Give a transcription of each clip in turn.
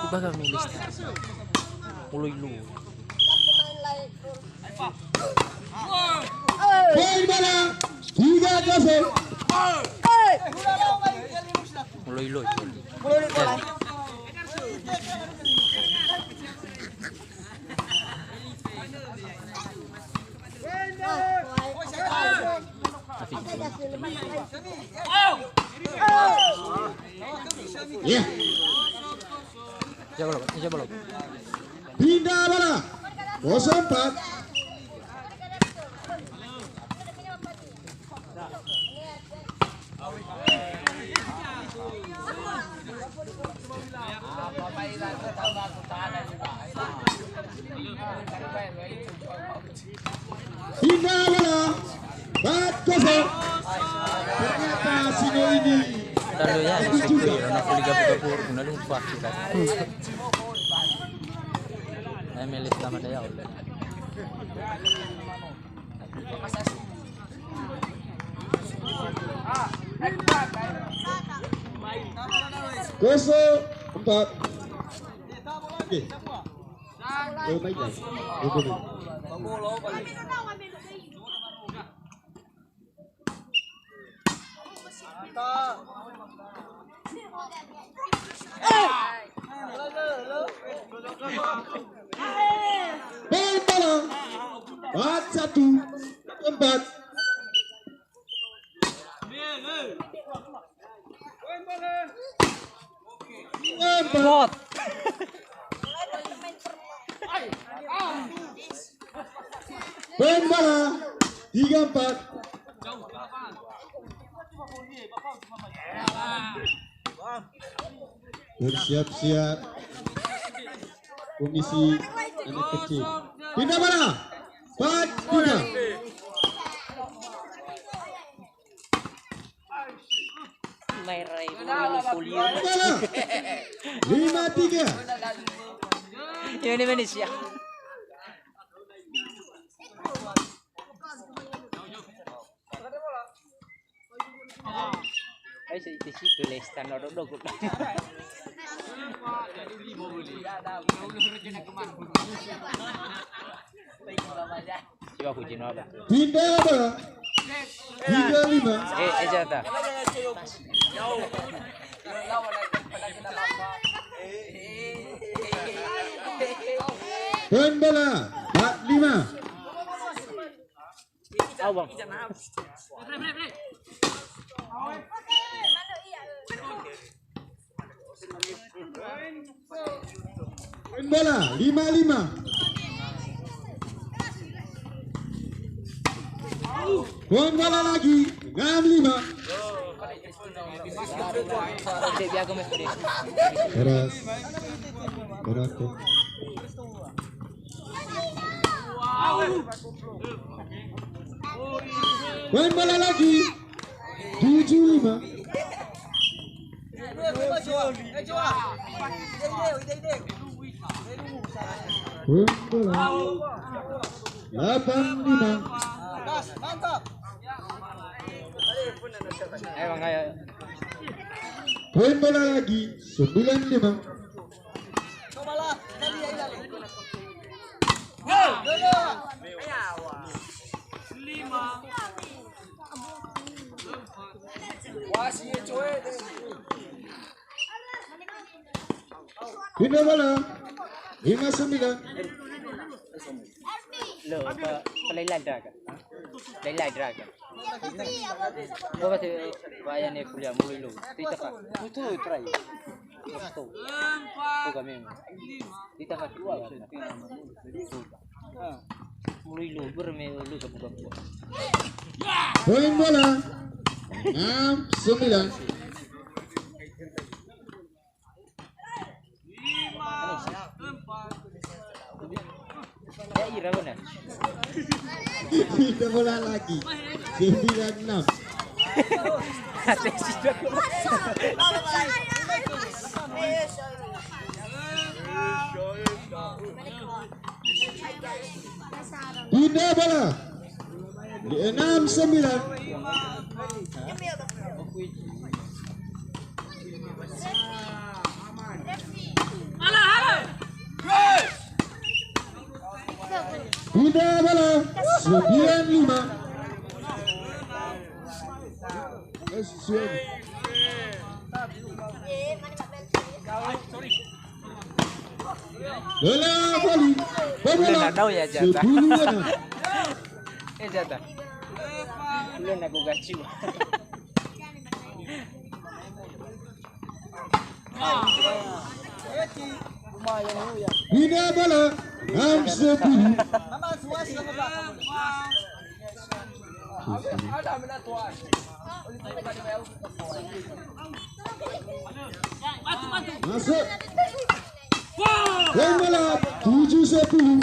Iba kami lista. Uloy-lo. Poin bola 3-0. Uloy-lo. Ya. Siapa belum? Pindah bola 04. Pindah bola 4-0. Ternyata Singo ini Lalu ya, anak Liga Putih Gunung Fakir kan. MLS sama dia udah. Koso 4. Oke. Oh baik guys. Poin bola 4-1. 4. Bot. Poin bola 3-4. Bersiap-siap komisi anak kecil. Pindah bola 4-3. Merai polio. Bola 5-3. Ini Indonesia. Ay, si Pelestan orang dogo. Coba aku jino apa? Pindah bola 3-5. Jata. Poin bola 4-5. Tahu bang. Poin bola 5-5. Poin bola lagi 6-5. Keras. Beratur. Poin bola lagi 7-5. Poin bola 8-5. Emang kayak Poin bola lagi 9-5. Pindah bola 5-9. lo pelai draga. Pelai draga. Kau pasti bayar ni kuliah mulai lo. Tidak kan? Itu try. Itu. Itu kami. Tidak kan dua kan? Mulai lo bermain lo kebuka. Poin bola 6-9. Ya ira benar. Pindah bola lagi 9-6. Pindah bola 6-9. Alah. Pindah bola 9-5. Bola voli. Bola. Tahu ya jatah. 10-6. Jatah. Belum aku gaci. Pindah bola 6-10. Masuk. Poin bola 7-10.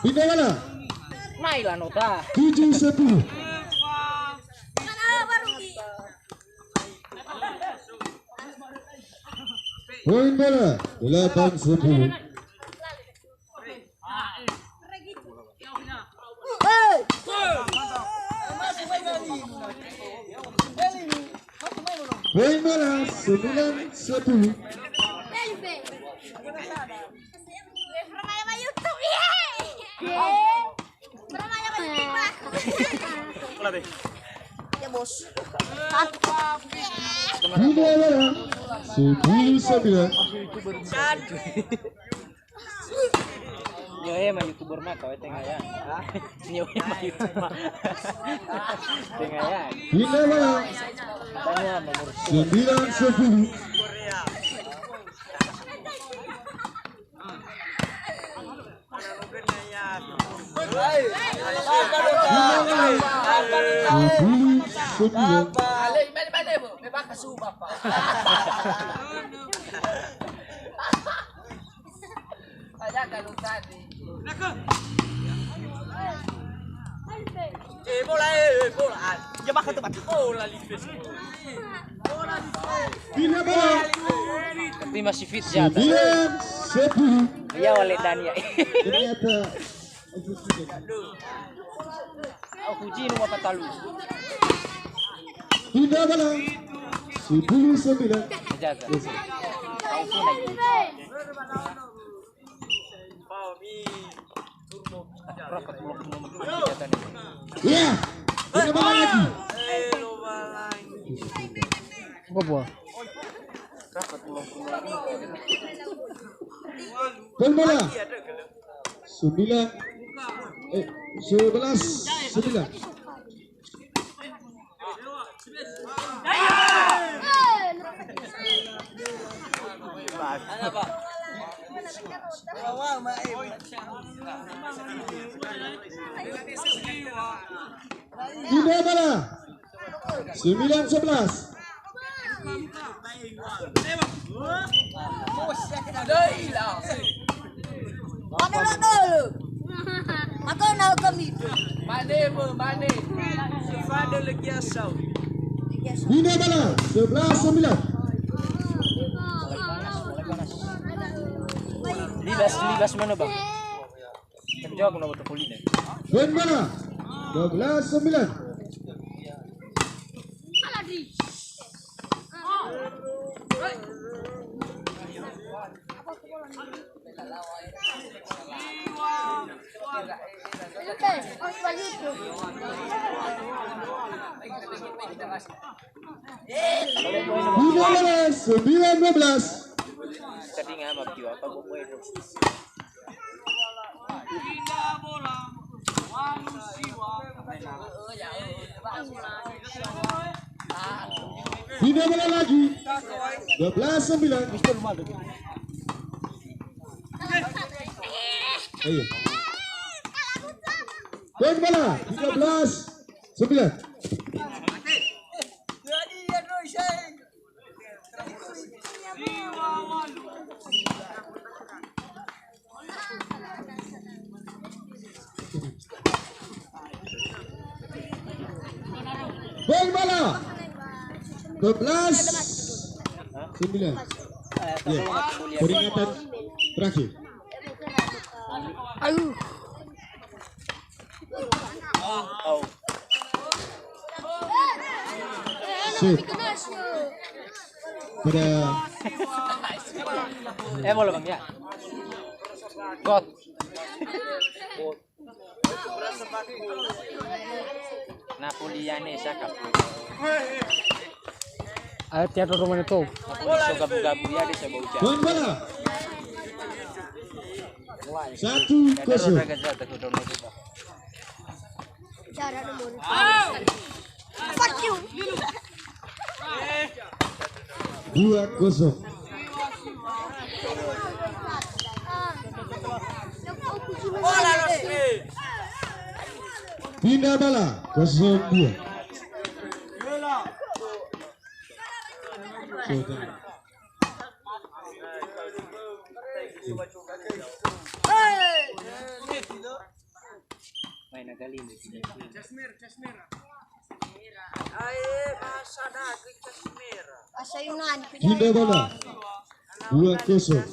Pindah bola Nailah nota. 7-10. Poin bola 8-10. Poin bola 9-10. Pindah bola 10-9. Nyoy mah YouTuber mah kau tengah ya. Nyoy mah YouTuber mah. Tengah ya. Pindah bola Tanya nomor 9-10. Pindah bola tapi masih fit jatah. 9-10. Iya oleh Dania. Ternyata Aku jin rumah patalu. pindah bola 10-9. Jaga. Kau pun lagi. Rapat belum jatah ni. Ya, pindah bola lagi. Apa? Rapat belum. Poin bola 11-9. Pindah bola 9-11. Ako na kami. Pindah bola 11-9. Libas mana bang? Jawab nak betul kulit. Poin bola 12-9. Pindah bola 9-12. Tadi ngam apa dia apa buat itu? Pindah bola lagi 12-9. Ayo. Poin bola 13-9. Poin bola 12-9. Ya, peringatan terakhir. Oh. Shoot. Pada Bola bang ya. God. Napoliane sakap. Ayo teatro rumah itu. Napoli so gabu-gabu ya dia coba ujar. poin bola. 1-0. Cara nomor. Fuck you. 2-0. Pindah bola 0-2. Main agak lini. Asa Yunani. Pindah bola 2-0.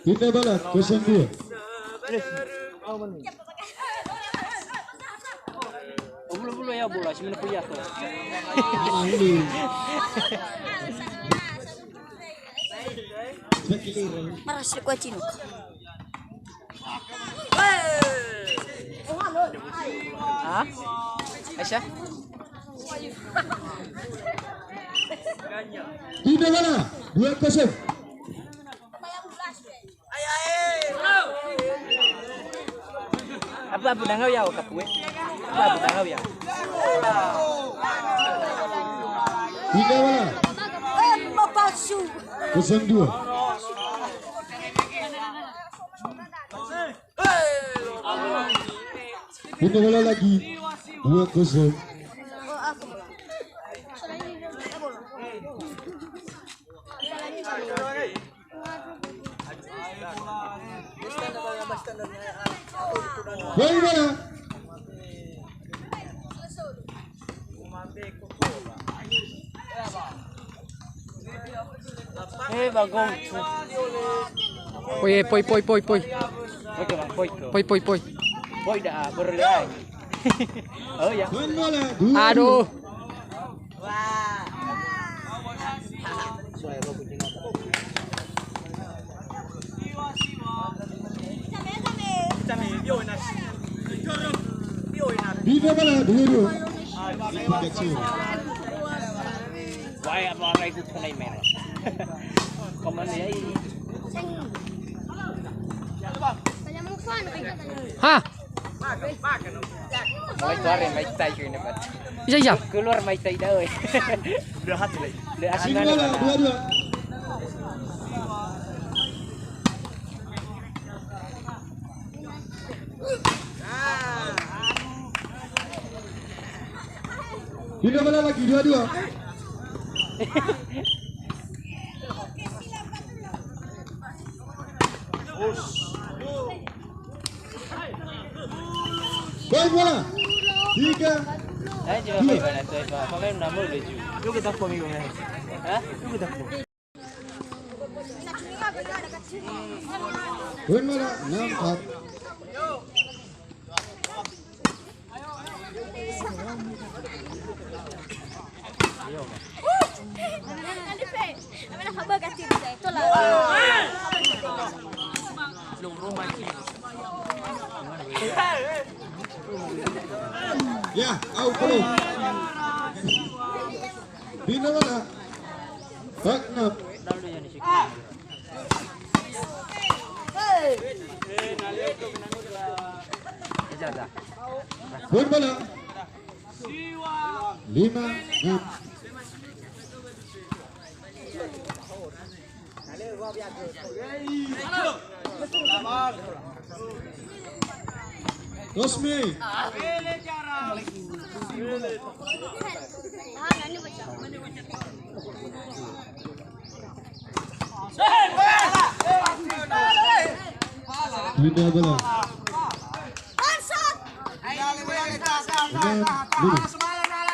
Pindah bola 0-2. Bulu-bulu ya bola, si mana punya tuh. Ini. Marasil ko chino. Hah? Aisyah? Pindah bola 2-0. Apa budangau ya kapue? Apa budangau ya? Pindah bola Mapalsu. 0-2. Pindah bola lagi 2-0. Poin bola. Bagong. Poi. Poi ke bang, Poi. Poi dah berlai. Oh ya. Poin bola 2-2. Aduh. Pindah bola 2-2. Kecil. Why apa lagi itu kena email. Komen ya ini. Hah? Mai tuare mai tai ke ini bat. Iya. Keluar mai tai dah oi. Dah hati lagi. Dah hati Pindah bola 2-2. Pindah bola lagi 2-2. Poin bola 3. Coba mai bana tu apa? Pakai nama boleh ju. Lu kita kau minggu ni. Hah? Lu kita kau. Poin bola 6-4. Ya, out belum. Pindah bola 4-6. Lalu yang di sini. Jaga. Poin bola 5-6. Rosmi. Pindah bola.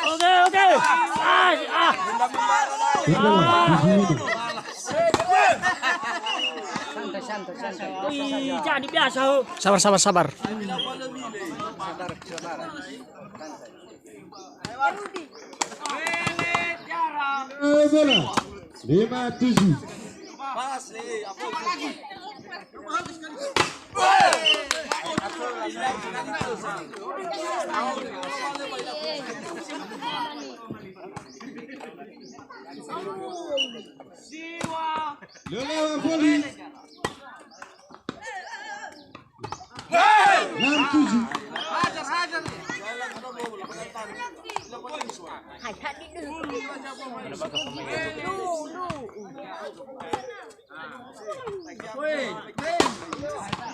Oke. Pindah bola 7-5. Jadi biasa ho. Sabar, sabar, sabar. Bola 5-7. Lola volley 6-7. Hati-hati dulu.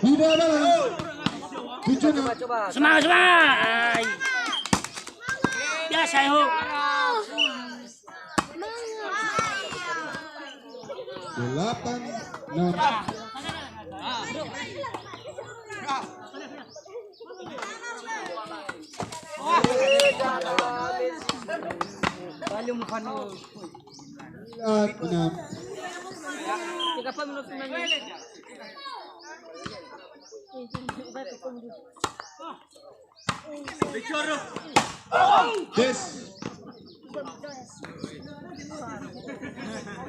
Tidak bola 7-6. Semangat semangat. Biasa ho. 8-6. Des.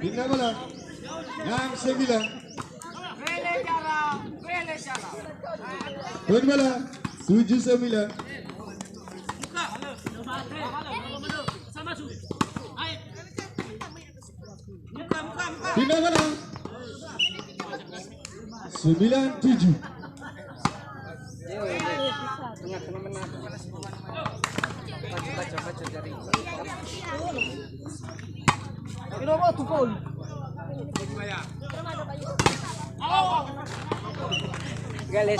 Pindah bola 6-9. Poin bola 7-9. Pindah bola 9-7.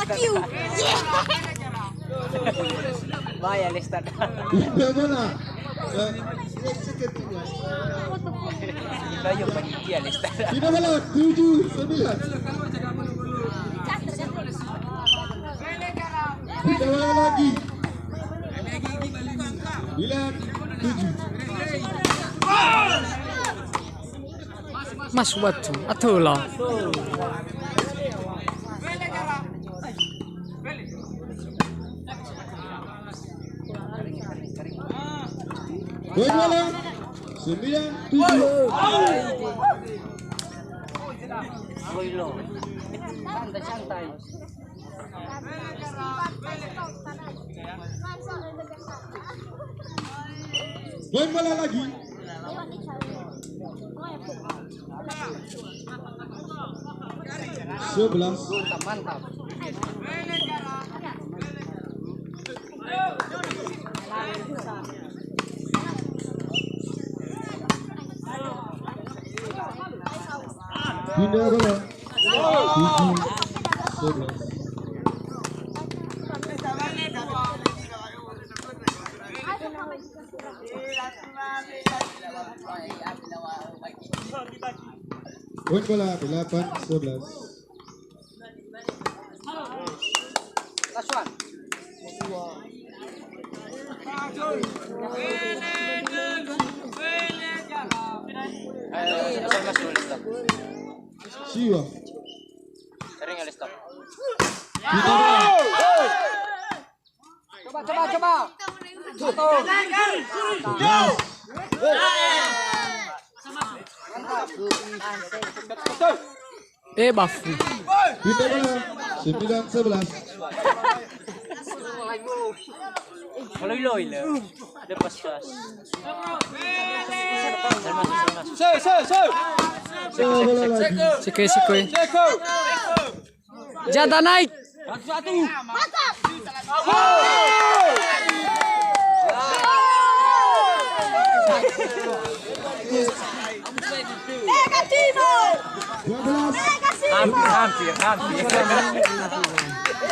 Paciu. Bahaya Lestat. Pindah bola Kita yuk panitia Lestat. Pindah bola 7-9. Pindah bola lagi 9-7. Mas watu, atulah. Poin bola 9-7. Boilo. Santai-santai. Poin bola lagi 11. Mantap. Pindah bola 7-11. Poin bola 8-11. Last one. Masuk Lestat. Siwa. Sering Lestat. Pindah bola Coba. Bafu. Pindah bola 9-11. Kalau ilo. Lepas kelas. Bola lagi Sikoi. Jada naik. Negativo. 12. Hampir.